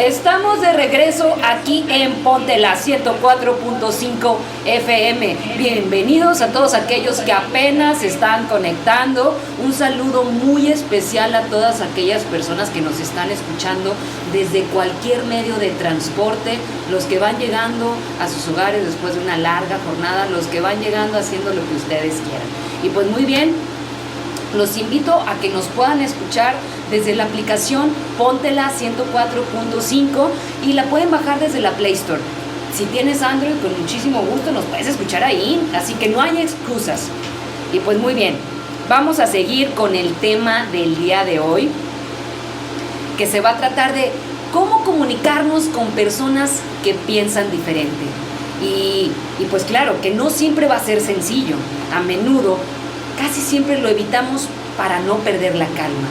Estamos de regreso aquí en Ponte la 104.5 FM. Bienvenidos a todos aquellos que apenas están conectando. Un saludo muy especial a todas aquellas personas que nos están escuchando desde cualquier medio de transporte, los que van llegando a sus hogares después de una larga jornada, los que van llegando haciendo lo que ustedes quieran. Y pues muy bien, los invito a que nos puedan escuchar desde la aplicación Póntela 104.5 y la pueden bajar desde la Play Store. Si tienes Android, con muchísimo gusto nos puedes escuchar ahí, así que no hay excusas. Y pues muy bien, vamos a seguir con el tema del día de hoy, que se va a tratar de cómo comunicarnos con personas que piensan diferente. Y pues claro, que no siempre va a ser sencillo. A menudo, casi siempre lo evitamos para no perder la calma.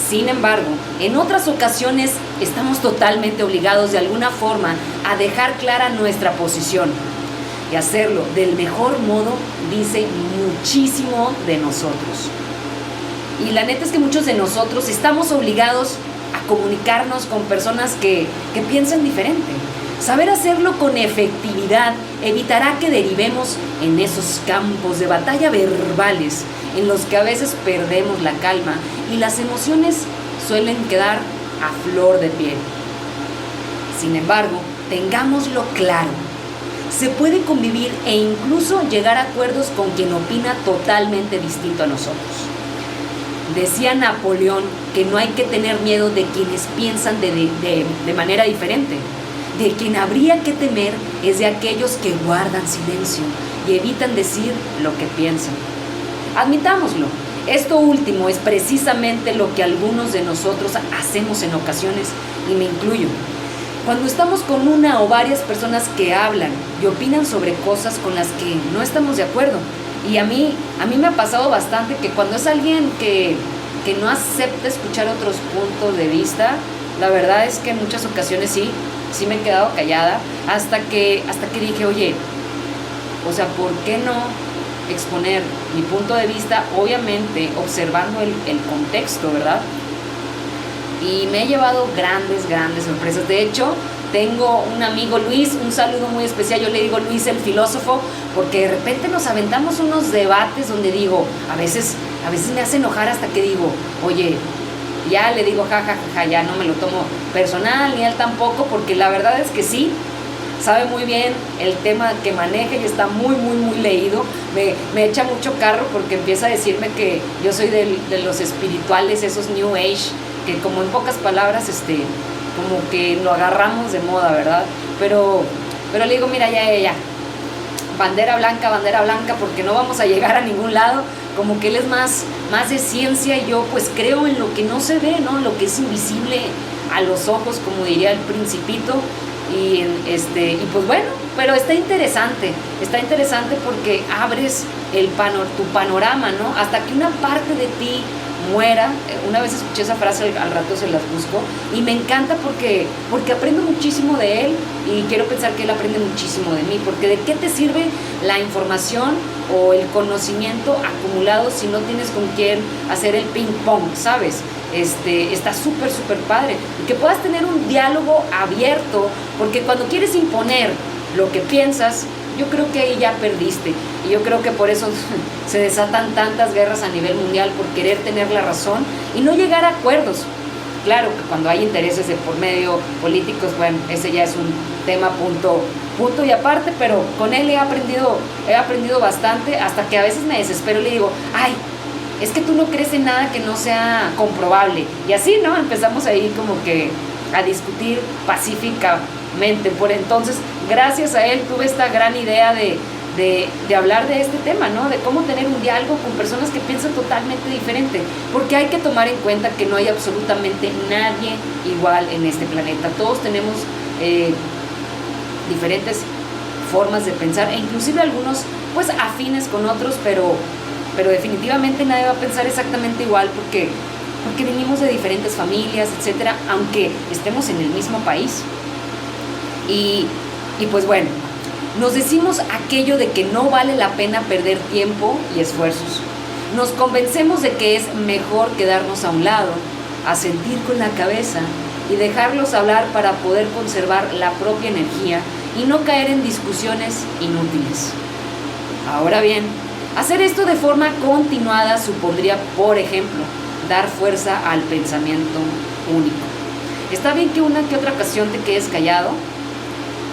Sin embargo, en otras ocasiones estamos totalmente obligados de alguna forma a dejar clara nuestra posición. Y hacerlo del mejor modo dice muchísimo de nosotros. Y la neta es que muchos de nosotros estamos obligados a comunicarnos con personas que piensan diferente. Saber hacerlo con efectividad evitará que derivemos en esos campos de batalla verbales en los que a veces perdemos la calma y las emociones suelen quedar a flor de piel. Sin embargo, tengámoslo claro, se puede convivir e incluso llegar a acuerdos con quien opina totalmente distinto a nosotros. Decía Napoleón que no hay que tener miedo de quienes piensan de manera diferente. De quien habría que temer es de aquellos que guardan silencio y evitan decir lo que piensan. Admitámoslo, esto último es precisamente lo que algunos de nosotros hacemos en ocasiones, y me incluyo. Cuando estamos con una o varias personas que hablan y opinan sobre cosas con las que no estamos de acuerdo, y a mí me ha pasado bastante que cuando es alguien que no acepta escuchar otros puntos de vista, la verdad es que en muchas ocasiones sí me he quedado callada hasta que dije, oye, o sea, ¿por qué no exponer mi punto de vista? Obviamente observando el contexto, ¿verdad? Y me he llevado grandes sorpresas. De hecho, tengo un amigo, Luis, un saludo muy especial, yo le digo Luis el filósofo, porque de repente nos aventamos unos debates donde digo, a veces me hace enojar hasta que digo, oye, ya le digo ja, ya no me lo tomo personal, ni él tampoco, porque la verdad es que sí, sabe muy bien el tema que maneja y está muy leído. Me echa mucho carro porque empieza a decirme que yo soy de los espirituales, esos New Age, que como en pocas palabras, como que lo agarramos de moda, ¿verdad? Pero le digo, mira, ya, bandera blanca, porque no vamos a llegar a ningún lado. Como que él es más de ciencia y yo pues creo en lo que no se ve, ¿no? Lo que es invisible a los ojos, como diría el Principito. Y pues bueno, pero está interesante porque abres tu panorama, ¿no? Hasta que una parte de ti muera. Una vez escuché esa frase, al rato se las busco, y me encanta porque aprendo muchísimo de él y quiero pensar que él aprende muchísimo de mí, porque ¿de qué te sirve la información o el conocimiento acumulado si no tienes con quién hacer el ping pong, ¿sabes? Está súper padre, y que puedas tener un diálogo abierto, porque cuando quieres imponer lo que piensas, yo creo que ahí ya perdiste, y yo creo que por eso se desatan tantas guerras a nivel mundial, por querer tener la razón y no llegar a acuerdos. Claro que cuando hay intereses de por medio políticos, bueno, ese ya es un tema punto y aparte, pero con él he aprendido bastante, hasta que a veces me desespero y le digo, ay, es que tú no crees en nada que no sea comprobable, y así, ¿no? Empezamos ahí como que a discutir pacíficamente. Por entonces, gracias a él tuve esta gran idea de hablar de este tema, ¿no? De cómo tener un diálogo con personas que piensan totalmente diferente, porque hay que tomar en cuenta que no hay absolutamente nadie igual en este planeta. Todos tenemos diferentes formas de pensar, e inclusive algunos pues afines con otros, pero definitivamente nadie va a pensar exactamente igual, porque venimos de diferentes familias, etcétera, aunque estemos en el mismo país. Y pues bueno, nos decimos aquello de que no vale la pena perder tiempo y esfuerzos. Nos convencemos de que es mejor quedarnos a un lado, a sentir con la cabeza y dejarlos hablar para poder conservar la propia energía y no caer en discusiones inútiles. Ahora bien, hacer esto de forma continuada supondría, por ejemplo, dar fuerza al pensamiento único. Está bien que una que otra ocasión te quedes callado,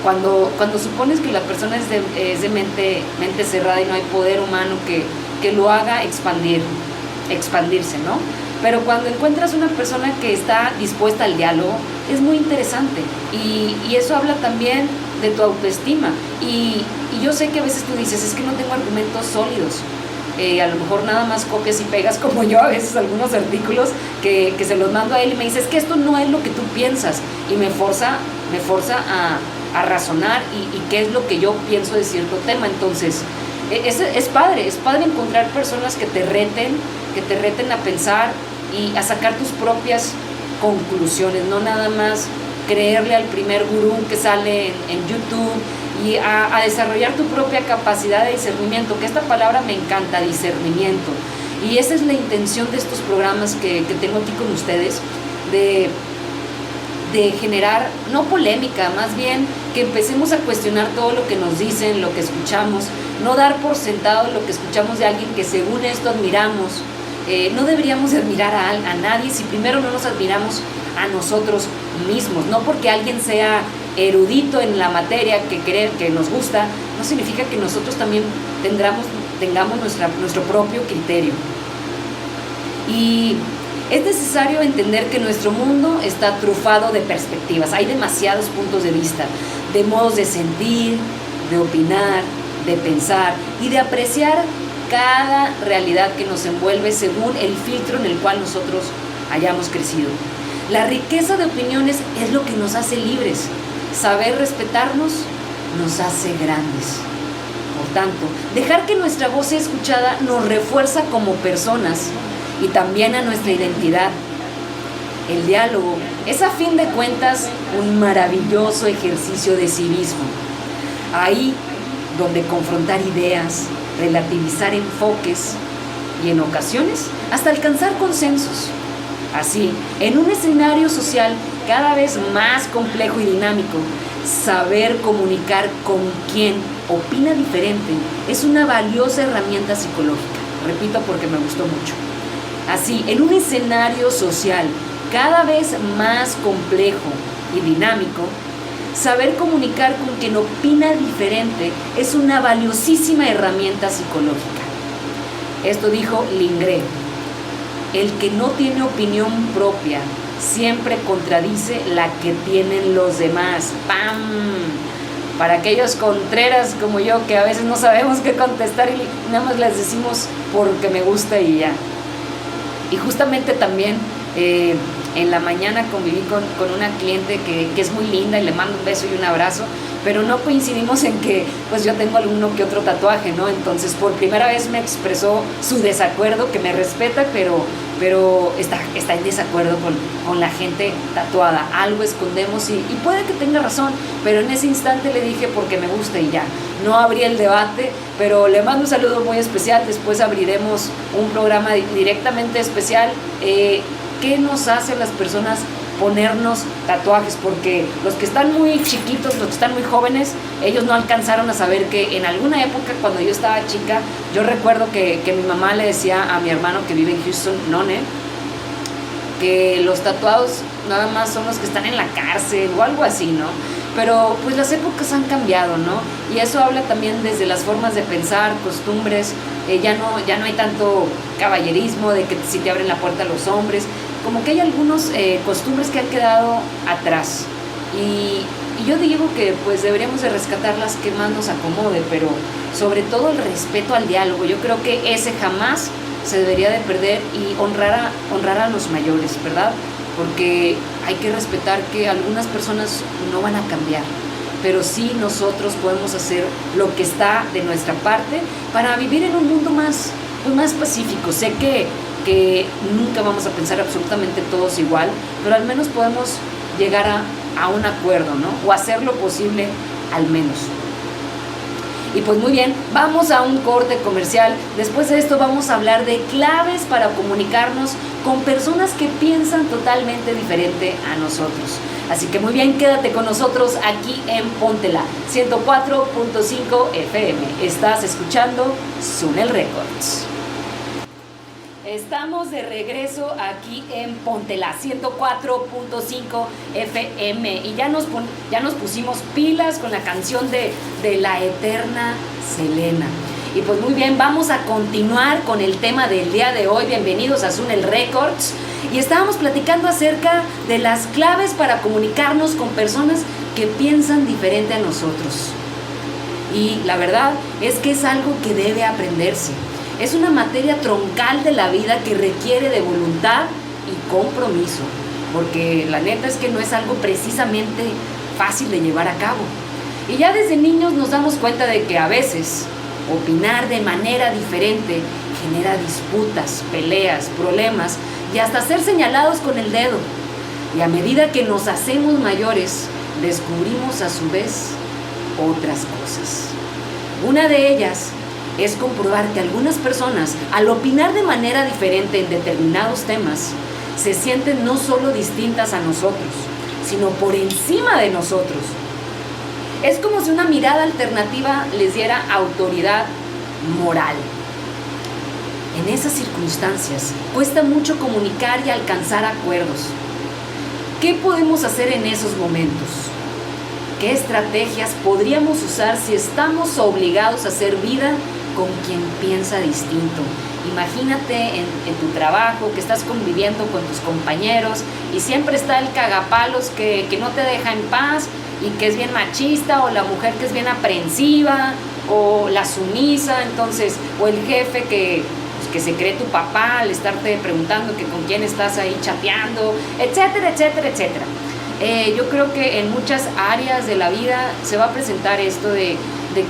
cuando supones que la persona es de mente cerrada y no hay poder humano que lo haga expandirse, ¿no? Pero cuando encuentras una persona que está dispuesta al diálogo, es muy interesante y eso habla también de tu autoestima. Y yo sé que a veces tú dices, es que no tengo argumentos sólidos. A lo mejor nada más copias y pegas, como yo a veces algunos artículos que se los mando a él y me dice, es que esto no es lo que tú piensas, y me forza a razonar y qué es lo que yo pienso de cierto tema. Entonces es padre encontrar personas que te reten a pensar y a sacar tus propias conclusiones, no nada más creerle al primer gurú que sale en YouTube, y a desarrollar tu propia capacidad de discernimiento, que esta palabra me encanta, discernimiento. Y esa es la intención de estos programas que tengo aquí con ustedes, de generar, no polémica, más bien que empecemos a cuestionar todo lo que nos dicen, lo que escuchamos, no dar por sentado lo que escuchamos de alguien que según esto admiramos. No deberíamos admirar a nadie si primero no nos admiramos a nosotros mismos. No porque alguien sea erudito en la materia que nos gusta, no significa que nosotros también tengamos nuestro propio criterio. Y es necesario entender que nuestro mundo está trufado de perspectivas. Hay demasiados puntos de vista, de modos de sentir, de opinar, de pensar y de apreciar cada realidad que nos envuelve según el filtro en el cual nosotros hayamos crecido. La riqueza de opiniones es lo que nos hace libres. Saber respetarnos nos hace grandes. Por tanto, dejar que nuestra voz sea escuchada nos refuerza como personas y también a nuestra identidad. El diálogo es, a fin de cuentas, un maravilloso ejercicio de civismo. Ahí donde confrontar ideas, relativizar enfoques y en ocasiones hasta alcanzar consensos. Así, en un escenario social cada vez más complejo y dinámico, saber comunicar con quien opina diferente es una valiosa herramienta psicológica. Repito porque me gustó mucho. Así, en un escenario social cada vez más complejo y dinámico, saber comunicar con quien opina diferente es una valiosísima herramienta psicológica. Esto dijo Lingré. El que no tiene opinión propia siempre contradice la que tienen los demás. ¡Pam! Para aquellos contreras como yo que a veces no sabemos qué contestar y nada más les decimos porque me gusta y ya. Y justamente también en la mañana conviví con una cliente que es muy linda y le mando un beso y un abrazo, pero no coincidimos en que pues yo tengo alguno que otro tatuaje, ¿no? Entonces por primera vez me expresó su desacuerdo, que me respeta, pero está en desacuerdo con la gente tatuada. Algo escondemos y puede que tenga razón, pero en ese instante le dije porque me gusta y ya. No abrí el debate, pero le mando un saludo muy especial. Después abriremos un programa directamente especial. ¿Qué nos hace a las personas ponernos tatuajes? Porque los que están muy chiquitos, los que están muy jóvenes, ellos no alcanzaron a saber que en alguna época, cuando yo estaba chica, yo recuerdo que mi mamá le decía a mi hermano que vive en Houston, None, que los tatuados nada más son los que están en la cárcel o algo así, ¿no? Pero pues las épocas han cambiado, ¿no? Y eso habla también desde las formas de pensar, costumbres. Ya no hay tanto caballerismo de que si te abren la puerta a los hombres, como que hay algunos costumbres que han quedado atrás. Y yo digo que pues deberíamos de rescatar las que más nos acomode, pero sobre todo el respeto al diálogo. Yo creo que ese jamás se debería de perder, y honrar a los mayores, ¿verdad? Porque hay que respetar que algunas personas no van a cambiar, pero sí nosotros podemos hacer lo que está de nuestra parte para vivir en un mundo más pacífico. Sé que nunca vamos a pensar absolutamente todos igual, pero al menos podemos llegar a un acuerdo, ¿no? O hacer lo posible al menos. Y pues muy bien, vamos a un corte comercial. Después de esto vamos a hablar de claves para comunicarnos con personas que piensan totalmente diferente a nosotros. Así que muy bien, quédate con nosotros aquí en Póntela 104.5 FM. Estás escuchando Sunel Records. Estamos de regreso aquí en Póntela 104.5 FM y ya nos pusimos pilas con la canción de la eterna Selena. Y pues muy bien, vamos a continuar con el tema del día de hoy. Bienvenidos a Sunel Records. Y estábamos platicando acerca de las claves para comunicarnos con personas que piensan diferente a nosotros. Y la verdad es que es algo que debe aprenderse. Es una materia troncal de la vida que requiere de voluntad y compromiso, porque la neta es que no es algo precisamente fácil de llevar a cabo. Y ya desde niños nos damos cuenta de que a veces opinar de manera diferente genera disputas, peleas, problemas y hasta ser señalados con el dedo. Y a medida que nos hacemos mayores, descubrimos a su vez otras cosas. Una de ellas es comprobar que algunas personas, al opinar de manera diferente en determinados temas, se sienten no solo distintas a nosotros, sino por encima de nosotros. Es como si una mirada alternativa les diera autoridad moral. En esas circunstancias, cuesta mucho comunicar y alcanzar acuerdos. ¿Qué podemos hacer en esos momentos? ¿Qué estrategias podríamos usar si estamos obligados a hacer vida con quien piensa distinto? Imagínate en tu trabajo que estás conviviendo con tus compañeros y siempre está el cagapalos que no te deja en paz y que es bien machista, o la mujer que es bien aprensiva, o la sumisa, entonces, o el jefe que se cree tu papá al estarte preguntando que con quién estás ahí chateando, etcétera, etcétera, etcétera. Yo creo que en muchas áreas de la vida se va a presentar esto de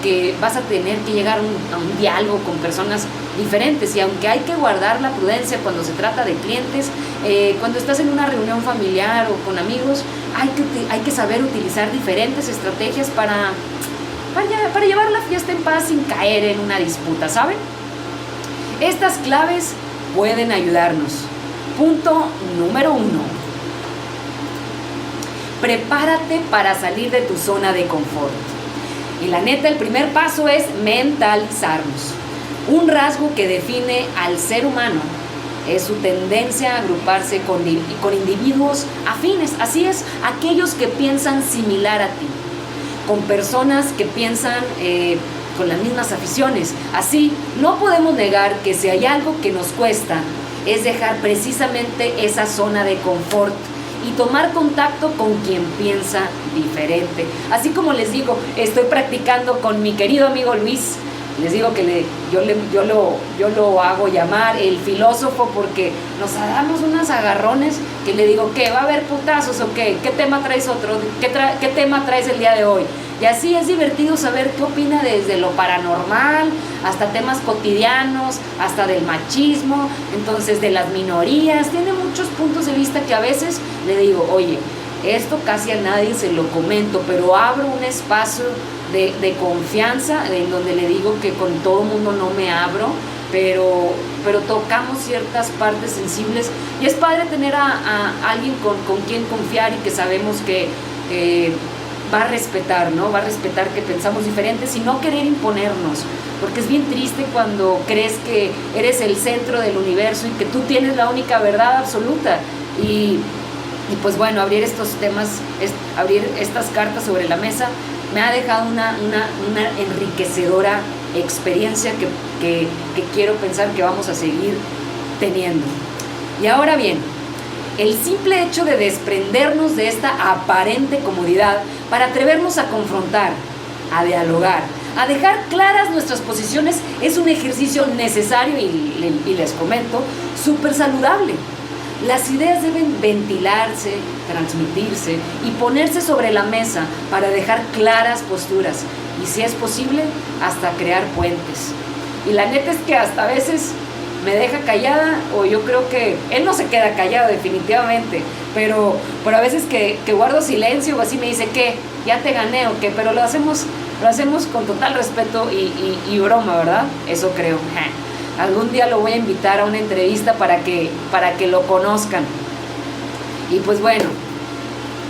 que vas a tener que llegar a un diálogo con personas diferentes, y aunque hay que guardar la prudencia cuando se trata de clientes, cuando estás en una reunión familiar o con amigos, hay que saber utilizar diferentes estrategias para llevar la fiesta en paz sin caer en una disputa, ¿saben? Estas claves pueden ayudarnos. Punto número 1. Prepárate para salir de tu zona de confort. Y la neta, el primer paso es mentalizarnos. Un rasgo que define al ser humano es su tendencia a agruparse con individuos afines. Así es, aquellos que piensan similar a ti, con personas que piensan con las mismas aficiones. Así, no podemos negar que si hay algo que nos cuesta, es dejar precisamente esa zona de confort y tomar contacto con quien piensa diferente. Así como les digo, estoy practicando con mi querido amigo Luis. Les digo que yo lo hago llamar el filósofo, porque nos damos unos agarrones que le digo, ¿qué? ¿Va a haber putazos o qué? ¿Qué tema traes ¿Qué tema traes el día de hoy? Y así es divertido saber qué opina, desde lo paranormal hasta temas cotidianos, hasta del machismo, entonces de las minorías. Tiene muchos puntos de vista que a veces le digo, oye, esto casi a nadie se lo comento, pero abro un espacio de confianza en donde le digo que con todo mundo no me abro, pero tocamos ciertas partes sensibles, y es padre tener a alguien con quien confiar y que sabemos que va a respetar, ¿no? Va a respetar que pensamos diferentes y no querer imponernos, porque es bien triste cuando crees que eres el centro del universo y que tú tienes la única verdad absoluta. Y pues bueno, abrir estos temas, abrir estas cartas sobre la mesa, me ha dejado una enriquecedora experiencia que quiero pensar que vamos a seguir teniendo. Y ahora bien, el simple hecho de desprendernos de esta aparente comodidad para atrevernos a confrontar, a dialogar, a dejar claras nuestras posiciones, es un ejercicio necesario y les comento, súper saludable. Las ideas deben ventilarse, transmitirse y ponerse sobre la mesa para dejar claras posturas y, si es posible, hasta crear puentes. Y la neta es que hasta a veces me deja callada, o yo creo que él no se queda callado definitivamente, pero a veces que guardo silencio o así, me dice, ¿qué? ¿Ya te gané o qué? Pero lo hacemos con total respeto y broma, ¿verdad? Eso creo. Algún día lo voy a invitar a una entrevista para que lo conozcan. Y pues bueno,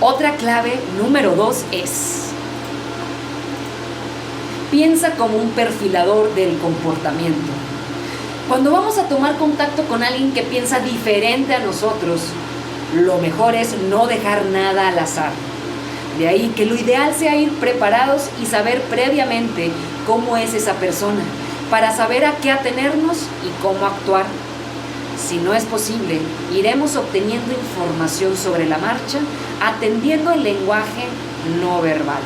otra clave número 2 es: piensa como un perfilador del comportamiento. Cuando vamos a tomar contacto con alguien que piensa diferente a nosotros, lo mejor es no dejar nada al azar. De ahí que lo ideal sea ir preparados y saber previamente cómo es esa persona, para saber a qué atenernos y cómo actuar. Si no es posible, iremos obteniendo información sobre la marcha, atendiendo el lenguaje no verbal.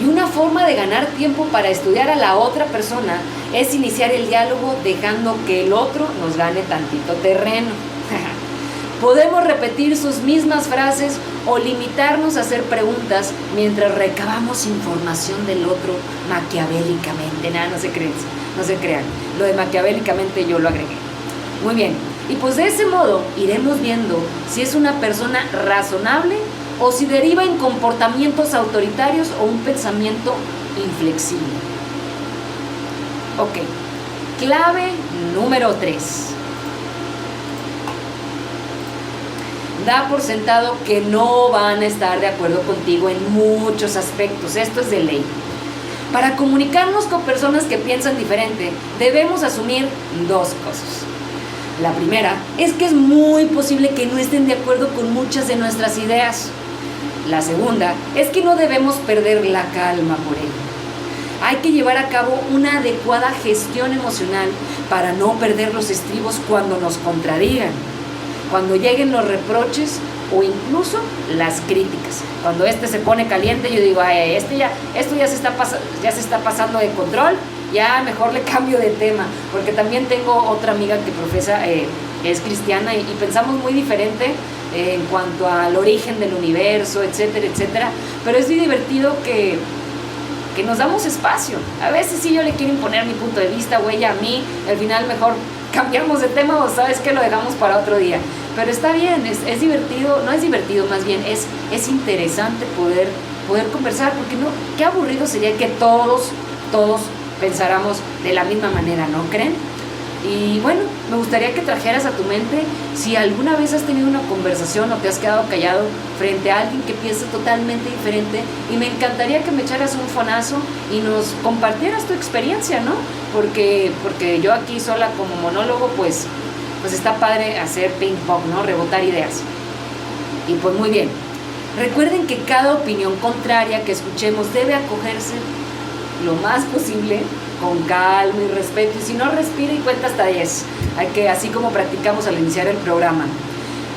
Y una forma de ganar tiempo para estudiar a la otra persona es iniciar el diálogo dejando que el otro nos gane tantito terreno. Podemos repetir sus mismas frases o limitarnos a hacer preguntas mientras recabamos información del otro maquiavélicamente. Nada, no se crean. Lo de maquiavélicamente yo lo agregué. Muy bien. Y pues de ese modo iremos viendo si es una persona razonable o si deriva en comportamientos autoritarios o un pensamiento inflexible. Ok. Clave número 3. Da por sentado que no van a estar de acuerdo contigo en muchos aspectos. Esto es de ley. Para comunicarnos con personas que piensan diferente, debemos asumir dos cosas. La primera es que es muy posible que no estén de acuerdo con muchas de nuestras ideas. La segunda es que no debemos perder la calma por ello. Hay que llevar a cabo una adecuada gestión emocional para no perder los estribos cuando nos contradigan, cuando lleguen los reproches o incluso las críticas. Cuando se pone caliente, yo digo, esto ya se está pasando de control, ya mejor le cambio de tema, porque también tengo otra amiga que profesa, es cristiana y pensamos muy diferente en cuanto al origen del universo, etcétera, etcétera, pero es muy divertido que nos damos espacio. A veces sí yo le quiero imponer mi punto de vista, o ella a mí, al final mejor cambiamos de tema o sabes que lo dejamos para otro día. Pero está bien, es divertido, no es divertido, más bien es interesante poder conversar, porque no, qué aburrido sería que todos pensáramos de la misma manera, ¿no creen? Y bueno, me gustaría que trajeras a tu mente si alguna vez has tenido una conversación o te has quedado callado frente a alguien que piensa totalmente diferente, y me encantaría que me echaras un fonazo y nos compartieras tu experiencia, ¿no? Porque yo aquí sola como monólogo, pues está padre hacer ping pong, ¿no? Rebotar ideas. Y pues muy bien. Recuerden que cada opinión contraria que escuchemos debe acogerse lo más posible con calma y respeto, y si no, respira y cuenta hasta 10, así como practicamos al iniciar el programa.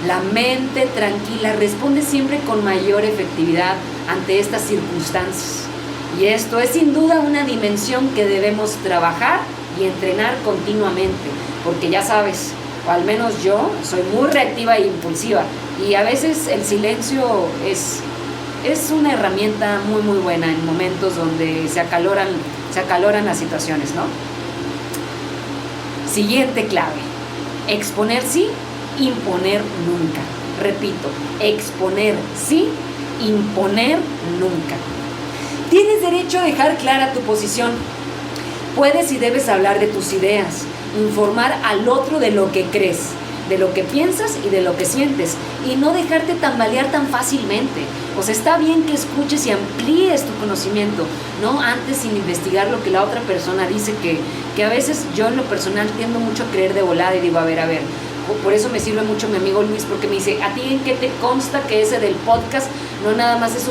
La mente tranquila responde siempre con mayor efectividad ante estas circunstancias, y esto es sin duda una dimensión que debemos trabajar y entrenar continuamente, porque ya sabes, o al menos yo soy muy reactiva e impulsiva, y a veces el silencio es una herramienta muy muy buena en momentos donde se acaloran las situaciones, ¿no? Siguiente clave: exponer sí, imponer nunca. Repito, exponer sí, imponer nunca. Tienes derecho a dejar clara tu posición. Puedes y debes hablar de tus ideas, informar al otro de lo que crees, de lo que piensas y de lo que sientes, y no dejarte tambalear tan fácilmente. O sea, está bien que escuches y amplíes tu conocimiento, no antes sin investigar lo que la otra persona dice, que a veces yo en lo personal tiendo mucho a creer de volada y digo, a ver, por eso me sirve mucho mi amigo Luis, porque me dice, ¿a ti en qué te consta que ese del podcast no nada más es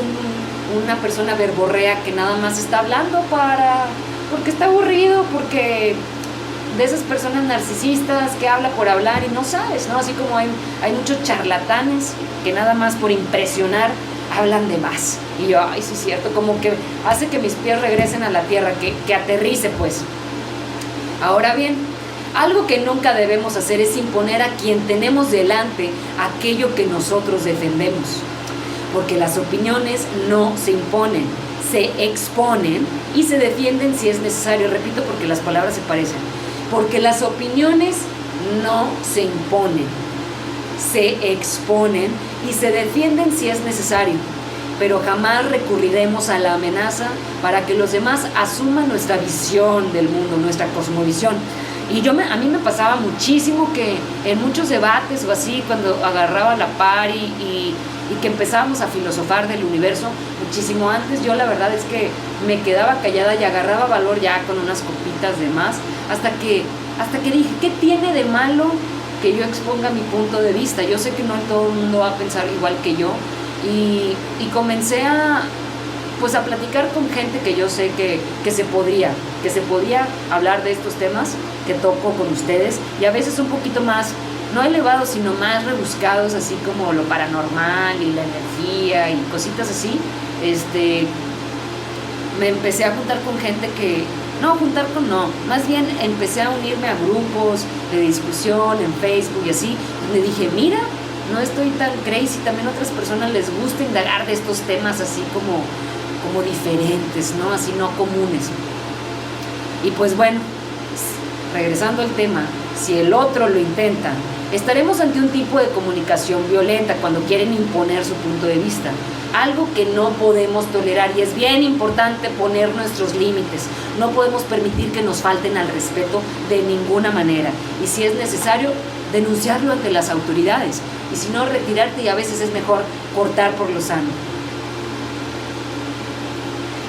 una persona verborrea que nada más está hablando porque está aburrido, porque de esas personas narcisistas que habla por hablar y no sabes, ¿no? Así como hay muchos charlatanes que nada más por impresionar hablan de más. Y yo, sí es cierto, como que hace que mis pies regresen a la tierra, que aterrice pues. Ahora bien, algo que nunca debemos hacer es imponer a quien tenemos delante aquello que nosotros defendemos, porque las opiniones no se imponen, se exponen y se defienden si es necesario. Repito, porque las palabras se parecen. Porque las opiniones no se imponen, se exponen y se defienden si es necesario. pero jamás recurriremos a la amenaza para que los demás asuman nuestra visión del mundo, nuestra cosmovisión. Y a mí me pasaba muchísimo que en muchos debates o así, cuando agarraba la par y que empezábamos a filosofar del universo, muchísimo antes, yo la verdad es que me quedaba callada y agarraba valor ya con unas copitas de más, hasta que dije, ¿qué tiene de malo que yo exponga mi punto de vista? Yo sé que no todo el mundo va a pensar igual que yo, y comencé a platicar con gente que yo sé que se podría hablar de estos temas que toco con ustedes, y a veces un poquito más, no elevados, sino más rebuscados, así como lo paranormal y la energía y cositas así. Me empecé a juntar con gente más bien empecé a unirme a grupos de discusión en Facebook y así, donde dije, mira, no estoy tan crazy, también a otras personas les gusta indagar de estos temas así como diferentes, ¿no? Así no comunes. Y pues bueno, regresando al tema, si el otro lo intenta, estaremos ante un tipo de comunicación violenta cuando quieren imponer su punto de vista, algo que no podemos tolerar, y es bien importante poner nuestros límites. No podemos permitir que nos falten al respeto de ninguna manera, y si es necesario, denunciarlo ante las autoridades, y si no, retirarte, y a veces es mejor cortar por lo sano.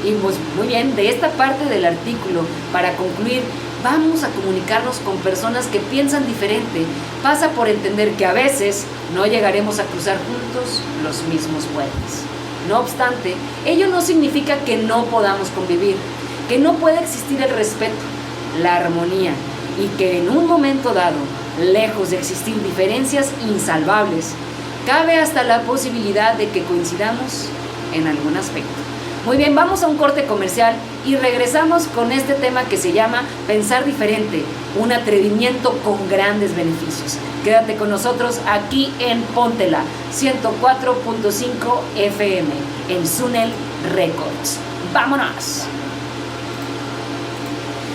Y pues muy bien, de esta parte del artículo, para concluir, vamos a comunicarnos con personas que piensan diferente. Pasa por entender que a veces no llegaremos a cruzar juntos los mismos puentes. No obstante, ello no significa que no podamos convivir, que no pueda existir el respeto, la armonía, y que en un momento dado, lejos de existir diferencias insalvables, cabe hasta la posibilidad de que coincidamos en algún aspecto. Muy bien, vamos a un corte comercial y regresamos con este tema que se llama Pensar Diferente, un atrevimiento con grandes beneficios. Quédate con nosotros aquí en Póntela 104.5 FM en Sunel Records. ¡Vámonos!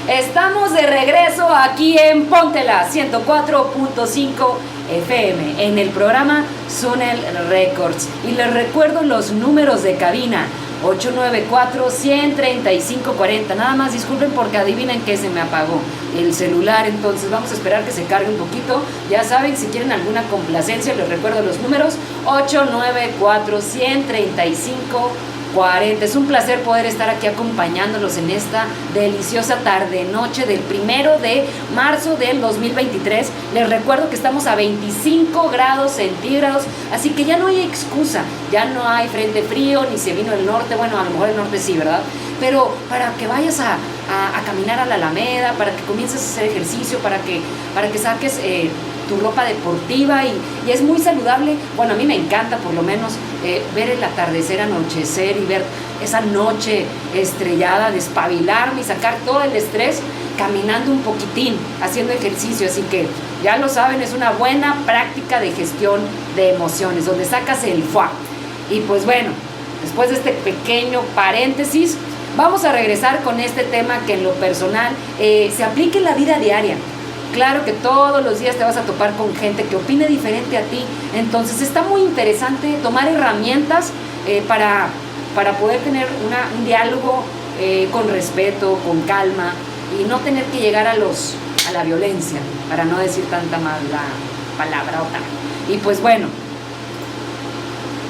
Estamos de regreso aquí en Póntela 104.5 FM en el programa Sunel Records. Y les recuerdo los números de cabina: 894-135-40. Nada más disculpen porque adivinen que se me apagó el celular, entonces vamos a esperar que se cargue un poquito. Ya saben, si quieren alguna complacencia, les recuerdo los números: 894-135-40. Es un placer poder estar aquí acompañándolos en esta deliciosa tarde-noche del 1 de marzo del 2023. Les recuerdo que estamos a 25 grados centígrados, así que ya no hay excusa, ya no hay frente frío, ni se vino el norte. Bueno, a lo mejor el norte sí, ¿verdad? Pero para que vayas a caminar a la Alameda, para que comiences a hacer ejercicio, para que saques tu ropa deportiva, y es muy saludable. Bueno, a mí me encanta por lo menos ver el atardecer, anochecer y ver esa noche estrellada, despabilarme y sacar todo el estrés caminando un poquitín, haciendo ejercicio. Así que ya lo saben, es una buena práctica de gestión de emociones, donde sacas el fuá. Y pues bueno, después de este pequeño paréntesis, vamos a regresar con este tema que en lo personal se aplica en la vida diaria. Claro que todos los días te vas a topar con gente que opine diferente a ti, entonces está muy interesante tomar herramientas para poder tener un diálogo con respeto, con calma, y no tener que llegar a la violencia, para no decir tanta mala palabra o tal. Y pues bueno,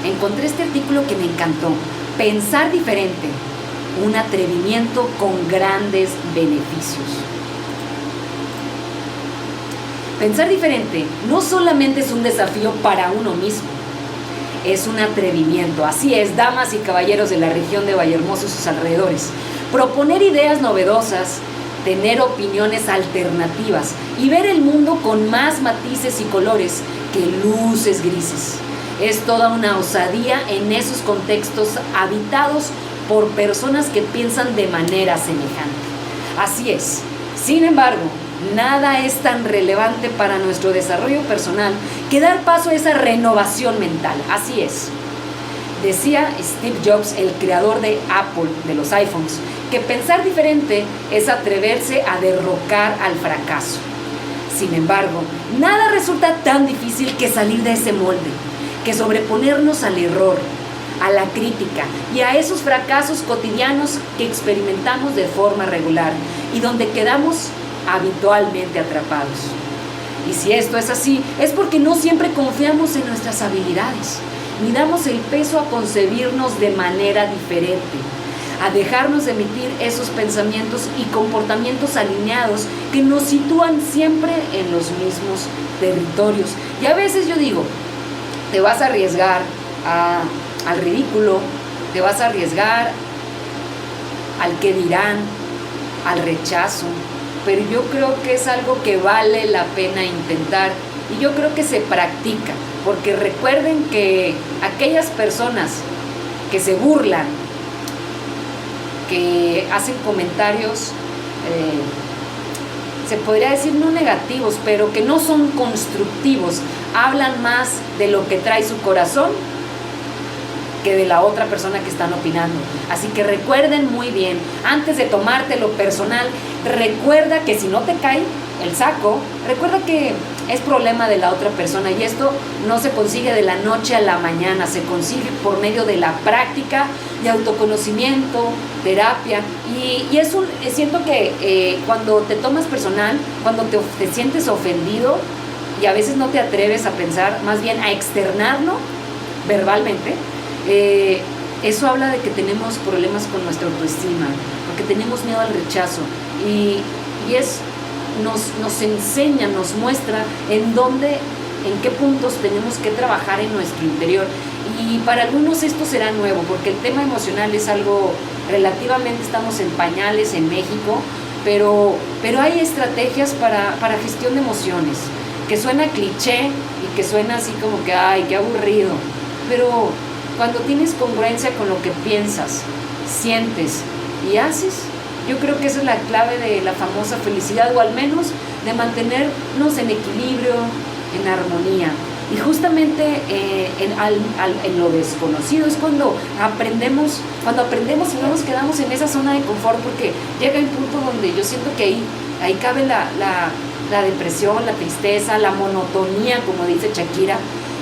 encontré este artículo que me encantó: Pensar Diferente, un atrevimiento con grandes beneficios. Pensar diferente no solamente es un desafío para uno mismo, es un atrevimiento. Así es, damas y caballeros de la región de Vallehermoso y sus alrededores. Proponer ideas novedosas, tener opiniones alternativas y ver el mundo con más matices y colores que luces grises. Es toda una osadía en esos contextos habitados por personas que piensan de manera semejante. Así es. Sin embargo, nada es tan relevante para nuestro desarrollo personal que dar paso a esa renovación mental. Así es. Decía Steve Jobs, el creador de Apple, de los iPhones, que pensar diferente es atreverse a derrocar al fracaso. Sin embargo, nada resulta tan difícil que salir de ese molde, que sobreponernos al error. a la crítica y a esos fracasos cotidianos que experimentamos de forma regular y donde quedamos habitualmente atrapados. Y si esto es así, es porque no siempre confiamos en nuestras habilidades, ni damos el peso a concebirnos de manera diferente, a dejarnos de emitir esos pensamientos y comportamientos alineados que nos sitúan siempre en los mismos territorios. Y a veces yo digo, te vas a arriesgar al ridículo, te vas a arriesgar al que dirán, al rechazo, pero yo creo que es algo que vale la pena intentar y yo creo que se practica, porque recuerden que aquellas personas que se burlan, que hacen comentarios, se podría decir no negativos, pero que no son constructivos, hablan más de lo que trae su corazón que de la otra persona que están opinando. Así que recuerden muy bien, antes de tomártelo personal, recuerda que si no te cae el saco, recuerda que es problema de la otra persona y esto no se consigue de la noche a la mañana, se consigue por medio de la práctica de autoconocimiento, terapia y siento que cuando te tomas personal, cuando te sientes ofendido y a veces no te atreves a pensar, más bien a externarlo verbalmente, eso habla de que tenemos problemas con nuestra autoestima, porque tenemos miedo al rechazo y nos enseña, nos muestra en qué puntos tenemos que trabajar en nuestro interior. Y para algunos esto será nuevo, porque el tema emocional es algo relativamente, estamos en pañales en México, pero hay estrategias para gestión de emociones, que suena cliché y que suena así como que, ay, qué aburrido, pero cuando tienes congruencia con lo que piensas, sientes y haces, yo creo que esa es la clave de la famosa felicidad, o al menos de mantenernos en equilibrio, en armonía. Y justamente en lo desconocido es cuando aprendemos y no nos quedamos en esa zona de confort, porque llega un punto donde yo siento que ahí cabe la depresión, la tristeza, la monotonía, como dice Shakira.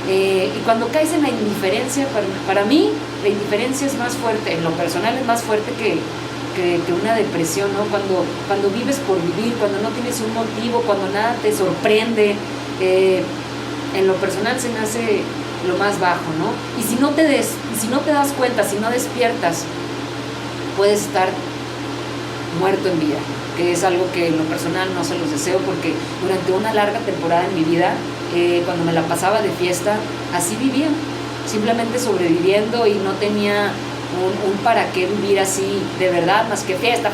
Y cuando caes en la indiferencia, para mí la indiferencia es más fuerte, en lo personal es más fuerte que una depresión, ¿no? Cuando vives por vivir, cuando no tienes un motivo, cuando nada te sorprende, en lo personal se me hace lo más bajo, ¿no? Y si no te das cuenta, si no despiertas, puedes estar muerto en vida, que es algo que en lo personal no se los deseo, porque durante una larga temporada en mi vida, cuando me la pasaba de fiesta, así vivía, simplemente sobreviviendo y no tenía un para qué vivir así de verdad, más que fiesta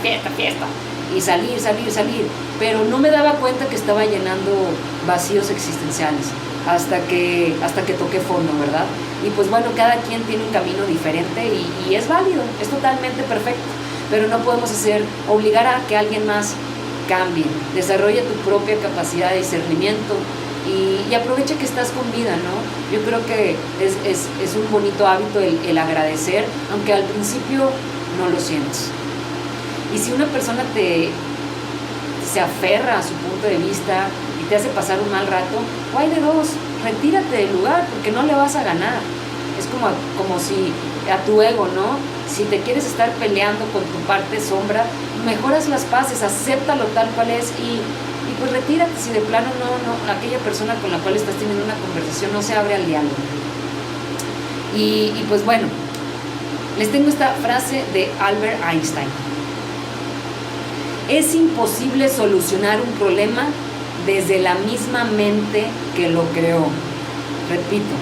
y salir, pero no me daba cuenta que estaba llenando vacíos existenciales hasta que toqué fondo, ¿verdad? Y pues bueno, cada quien tiene un camino diferente y es válido, es totalmente perfecto, pero no podemos obligar a que alguien más cambie. Desarrolla tu propia capacidad de discernimiento y aprovecha que estás con vida, ¿no? Yo creo que es un bonito hábito el agradecer, aunque al principio no lo sientes. Y si una persona se aferra a su punto de vista y te hace pasar un mal rato, o hay de dos, retírate del lugar porque no le vas a ganar. Es como si a tu ego, ¿no? Si te quieres estar peleando con tu parte sombra, mejoras las paces, acéptalo tal cual es y pues retírate si de plano no aquella persona con la cual estás teniendo una conversación no se abre al diálogo. Y pues bueno, les tengo esta frase de Albert Einstein. Es imposible solucionar un problema desde la misma mente que lo creó. Repito,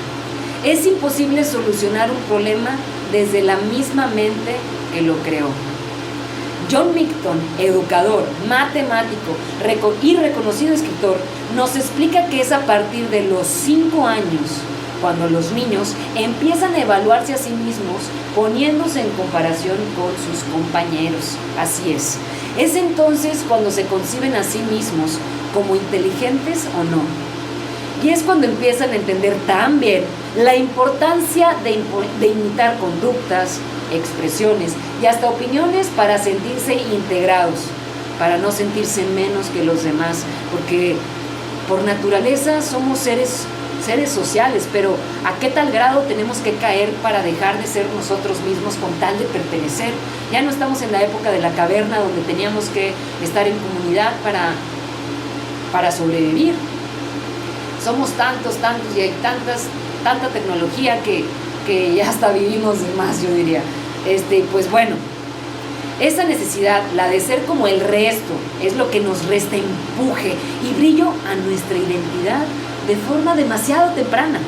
es imposible solucionar un problema desde la misma mente que lo creó. John Middleton, educador, matemático y reconocido escritor, nos explica que es a partir de los 5 años cuando los niños empiezan a evaluarse a sí mismos poniéndose en comparación con sus compañeros. Así es. Es entonces cuando se conciben a sí mismos como inteligentes o no. Y es cuando empiezan a entender también la importancia de imitar conductas, expresiones y hasta opiniones para sentirse integrados, para no sentirse menos que los demás, porque por naturaleza somos seres seres sociales, pero ¿a qué tal grado tenemos que caer para dejar de ser nosotros mismos con tal de pertenecer? Ya no estamos en la época de la caverna donde teníamos que estar en comunidad para sobrevivir. Somos tantos y hay tanta tecnología que ya hasta vivimos de más, yo diría. Pues bueno, esa necesidad, la de ser como el resto, es lo que nos resta empuje y brillo a nuestra identidad de forma demasiado temprana.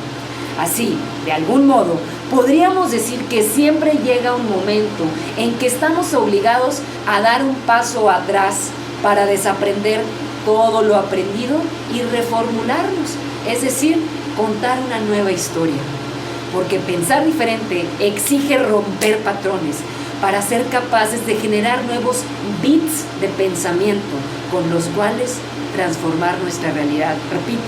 Así, de algún modo, podríamos decir que siempre llega un momento en que estamos obligados a dar un paso atrás para desaprender todo lo aprendido y reformularnos, es decir, contar una nueva historia. Porque pensar diferente exige romper patrones para ser capaces de generar nuevos bits de pensamiento con los cuales transformar nuestra realidad. Repito,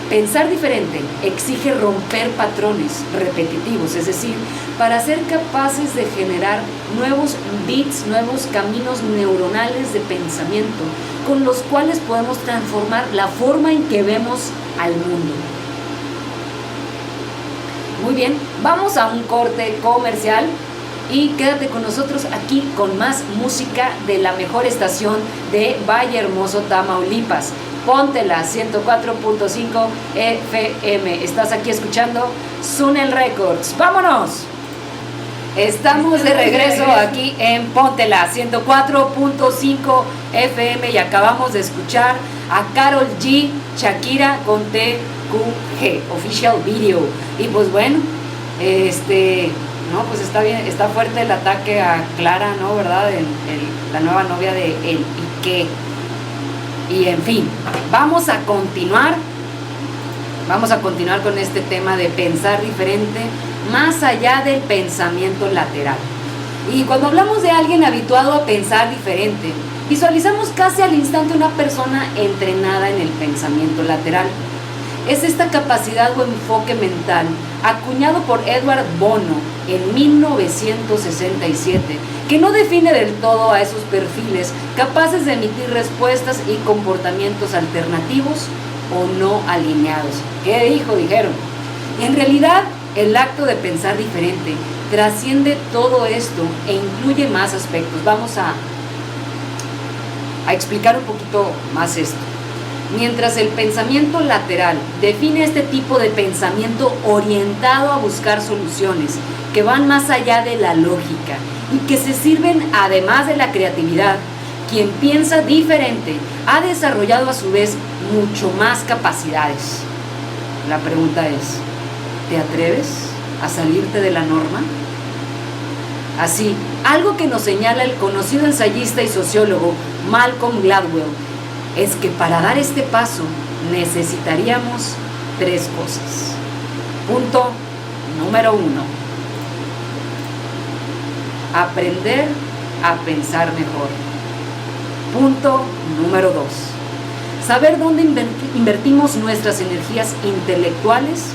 pensar diferente exige romper patrones repetitivos, es decir, para ser capaces de generar nuevos bits, nuevos caminos neuronales de pensamiento con los cuales podemos transformar la forma en que vemos al mundo. Muy bien, vamos a un corte comercial y quédate con nosotros aquí con más música de la mejor estación de Valle Hermoso, Tamaulipas. Póntela 104.5 FM. Estás aquí escuchando Sunel Records. ¡Vámonos! Estamos de regreso aquí en Póntela 104.5 FM y acabamos de escuchar a Karol G, Shakira con TQG, Official Video. Y pues bueno, no, pues está bien, está fuerte el ataque a Clara, ¿no? ¿Verdad? La nueva novia de El Piqué. Y en fin, vamos a continuar con este tema de pensar diferente más allá del pensamiento lateral. Y cuando hablamos de alguien habituado a pensar diferente, visualizamos casi al instante una persona entrenada en el pensamiento lateral. Es esta capacidad o enfoque mental acuñado por Edward Bono en 1967, que no define del todo a esos perfiles capaces de emitir respuestas y comportamientos alternativos o no alineados. ¿Qué dijo? Dijeron. En realidad, el acto de pensar diferente trasciende todo esto e incluye más aspectos. Vamos a explicar un poquito más esto. Mientras el pensamiento lateral define este tipo de pensamiento orientado a buscar soluciones que van más allá de la lógica y que se sirven además de la creatividad, quien piensa diferente ha desarrollado a su vez mucho más capacidades. La pregunta es, ¿te atreves a salirte de la norma? Así, algo que nos señala el conocido ensayista y sociólogo Malcolm Gladwell es que para dar este paso necesitaríamos 3 cosas. Punto número 1. Aprender a pensar mejor. Punto número 2. Saber dónde invertimos nuestras energías intelectuales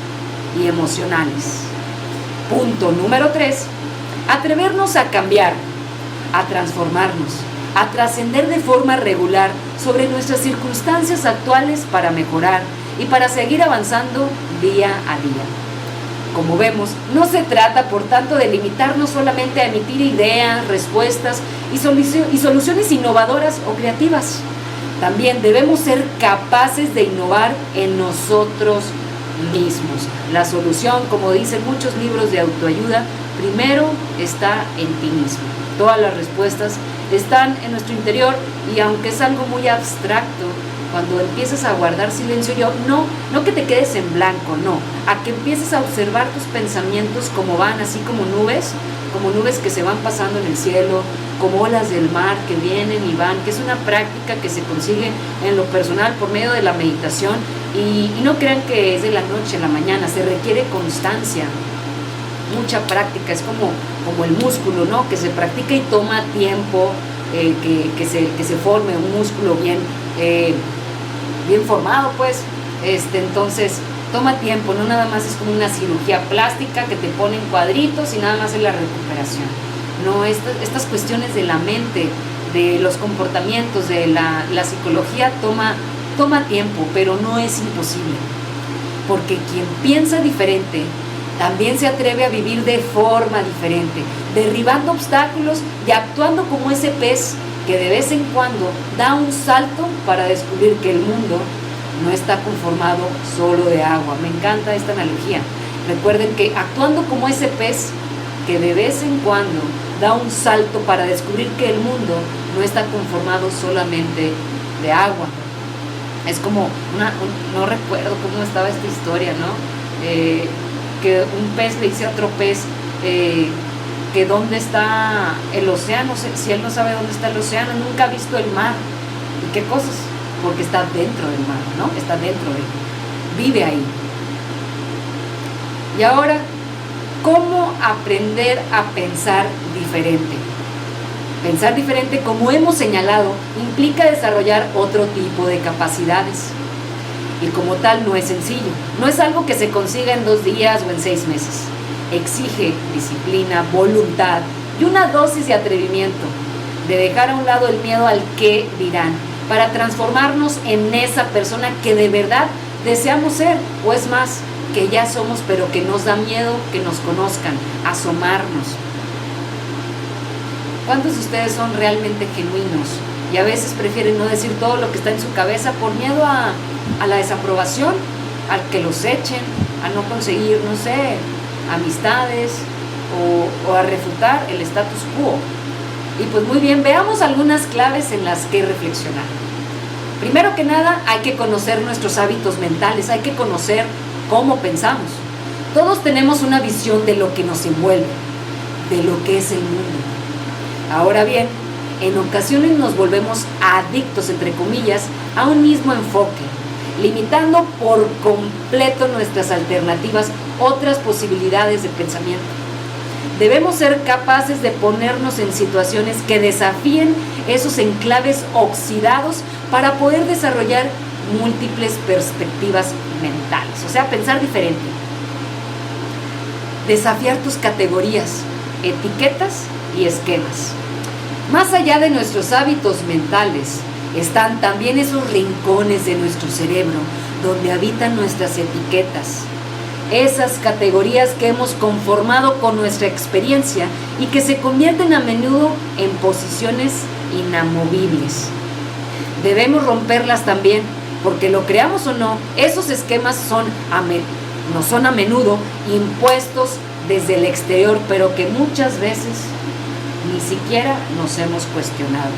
y emocionales. Punto número 3. Atrevernos a cambiar, a transformarnos, a trascender de forma regular sobre nuestras circunstancias actuales para mejorar y para seguir avanzando día a día. Como vemos, no se trata, por tanto, de limitarnos solamente a emitir ideas, respuestas y soluciones innovadoras o creativas. También debemos ser capaces de innovar en nosotros mismos. La solución, como dicen muchos libros de autoayuda, primero está en ti mismo. Todas las respuestas están en nuestro interior y aunque es algo muy abstracto, cuando empiezas a guardar silencio, no que te quedes en blanco, no, a que empieces a observar tus pensamientos como van, así como nubes que se van pasando en el cielo, como olas del mar que vienen y van, que es una práctica que se consigue en lo personal por medio de la meditación y no crean que es de la noche a la mañana, se requiere constancia, mucha práctica, es como el músculo, ¿no? Que se practica y toma tiempo que se forme un músculo bien formado, pues, entonces toma tiempo, no nada más es como una cirugía plástica que te ponen cuadritos y nada más es la recuperación. No, estas cuestiones de la mente, de los comportamientos, de la psicología toma tiempo, pero no es imposible. porque quien piensa diferente también se atreve a vivir de forma diferente, derribando obstáculos y actuando como ese pez que de vez en cuando da un salto para descubrir que el mundo no está conformado solo de agua. Me encanta esta analogía. Recuerden que actuando como ese pez que de vez en cuando da un salto para descubrir que el mundo no está conformado solamente de agua. Es como no recuerdo cómo estaba esta historia, ¿no? Que un pez le dice a otro pez que dónde está el océano, si él no sabe dónde está el océano, nunca ha visto el mar. ¿Y qué cosas? Porque está dentro del mar, ¿no? Está dentro de él, vive ahí. Y ahora, ¿cómo aprender a pensar diferente? Pensar diferente, como hemos señalado, implica desarrollar otro tipo de capacidades. Y como tal no es sencillo, no es algo que se consiga en 2 días o en 6 meses. Exige disciplina, voluntad y una dosis de atrevimiento, de dejar a un lado el miedo al qué dirán, para transformarnos en esa persona que de verdad deseamos ser, o es más, que ya somos, pero que nos da miedo que nos conozcan, asomarnos. ¿Cuántos de ustedes son realmente genuinos y a veces prefieren no decir todo lo que está en su cabeza por miedo a la desaprobación, al que los echen, a no conseguir, no sé, amistades o a refutar el status quo? Y pues muy bien, veamos algunas claves en las que reflexionar. Primero que nada, hay que conocer nuestros hábitos mentales, hay que conocer cómo pensamos. Todos tenemos una visión de lo que nos envuelve, de lo que es el mundo. Ahora bien, en ocasiones nos volvemos adictos, entre comillas, a un mismo enfoque, limitando por completo nuestras alternativas, otras posibilidades de pensamiento. Debemos ser capaces de ponernos en situaciones que desafíen esos enclaves oxidados para poder desarrollar múltiples perspectivas mentales, o sea, pensar diferente. Desafiar tus categorías, etiquetas y esquemas. Más allá de nuestros hábitos mentales, están también esos rincones de nuestro cerebro donde habitan nuestras etiquetas, esas categorías que hemos conformado con nuestra experiencia y que se convierten a menudo en posiciones inamovibles. Debemos romperlas también, porque lo creamos o no, esos esquemas no son a menudo impuestos desde el exterior, pero que muchas veces ni siquiera nos hemos cuestionado.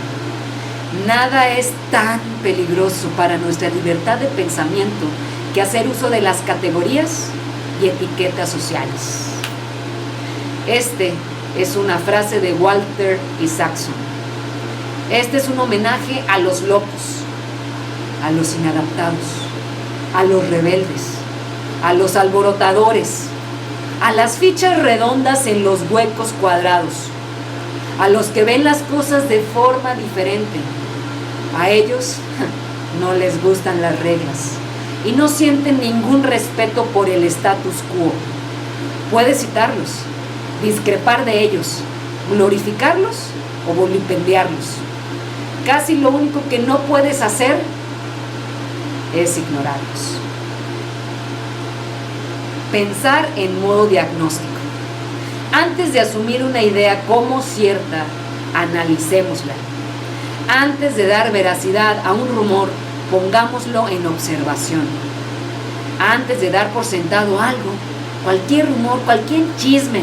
Nada es tan peligroso para nuestra libertad de pensamiento que hacer uso de las categorías y etiquetas sociales. Este es una frase de Walter Isaacson. Este es un homenaje a los locos, a los inadaptados, a los rebeldes, a los alborotadores, a las fichas redondas en los huecos cuadrados, a los que ven las cosas de forma diferente. A ellos no les gustan las reglas y no sienten ningún respeto por el status quo. Puedes citarlos, discrepar de ellos, glorificarlos o vilipendiarlos. Casi lo único que no puedes hacer es ignorarlos. Pensar en modo diagnóstico. Antes de asumir una idea como cierta, analicémosla. Antes de dar veracidad a un rumor, pongámoslo en observación. Antes de dar por sentado algo, cualquier rumor, cualquier chisme,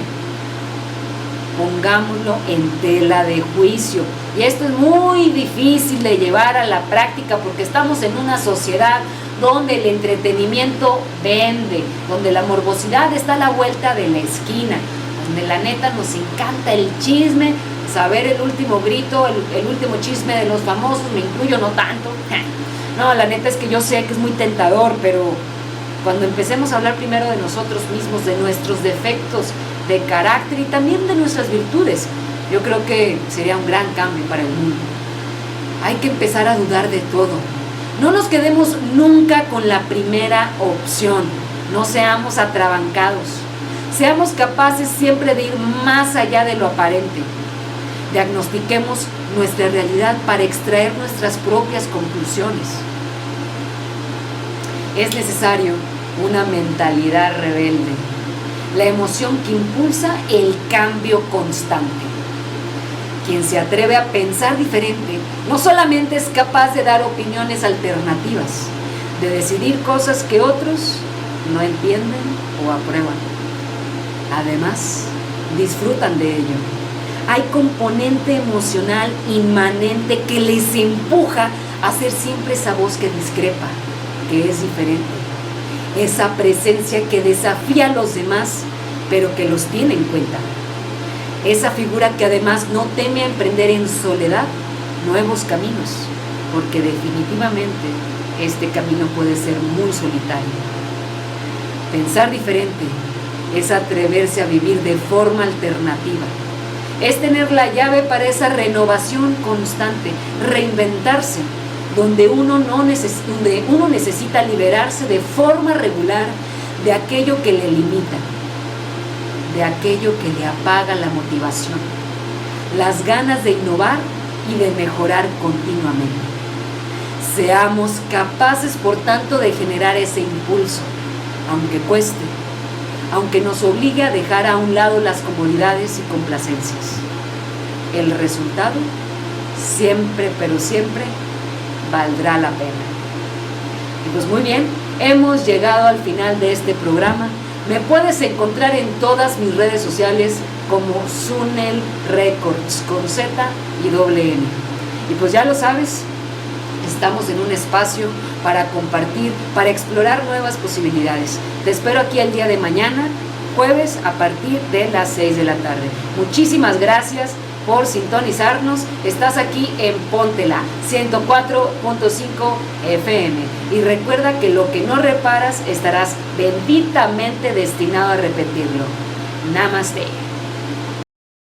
pongámoslo en tela de juicio. Y esto es muy difícil de llevar a la práctica porque estamos en una sociedad donde el entretenimiento vende, donde la morbosidad está a la vuelta de la esquina, donde la neta nos encanta el chisme, saber el último grito, el último chisme de los famosos, me incluyo, no tanto. No, la neta es que yo sé que es muy tentador, pero cuando empecemos a hablar primero de nosotros mismos, de nuestros defectos de carácter y también de nuestras virtudes, yo creo que sería un gran cambio para el mundo. Hay que empezar a dudar de todo. No nos quedemos nunca con la primera opción. No seamos atrabancados. Seamos capaces siempre de ir más allá de lo aparente. Diagnostiquemos nuestra realidad para extraer nuestras propias conclusiones. Es necesario una mentalidad rebelde, la emoción que impulsa el cambio constante. Quien se atreve a pensar diferente no solamente es capaz de dar opiniones alternativas, de decidir cosas que otros no entienden o aprueban. Además, disfrutan de ello. Hay componente emocional inmanente que les empuja a ser siempre esa voz que discrepa, que es diferente. Esa presencia que desafía a los demás, pero que los tiene en cuenta. Esa figura que además no teme a emprender en soledad nuevos caminos, porque definitivamente este camino puede ser muy solitario. Pensar diferente es atreverse a vivir de forma alternativa. Es tener la llave para esa renovación constante, reinventarse, donde uno necesita liberarse de forma regular de aquello que le limita, de aquello que le apaga la motivación, las ganas de innovar y de mejorar continuamente. Seamos capaces, por tanto, de generar ese impulso, aunque cueste, aunque nos obligue a dejar a un lado las comodidades y complacencias. El resultado siempre, pero siempre, valdrá la pena. Y pues muy bien, hemos llegado al final de este programa. Me puedes encontrar en todas mis redes sociales como Sunel Records, con Z y doble N. Y pues ya lo sabes, estamos en un espacio para compartir, para explorar nuevas posibilidades. Te espero aquí el día de mañana, jueves, a partir de las 6 de la tarde. Muchísimas gracias por sintonizarnos. Estás aquí en Póntela 104.5 FM. Y recuerda que lo que no reparas estarás benditamente destinado a repetirlo. Namaste.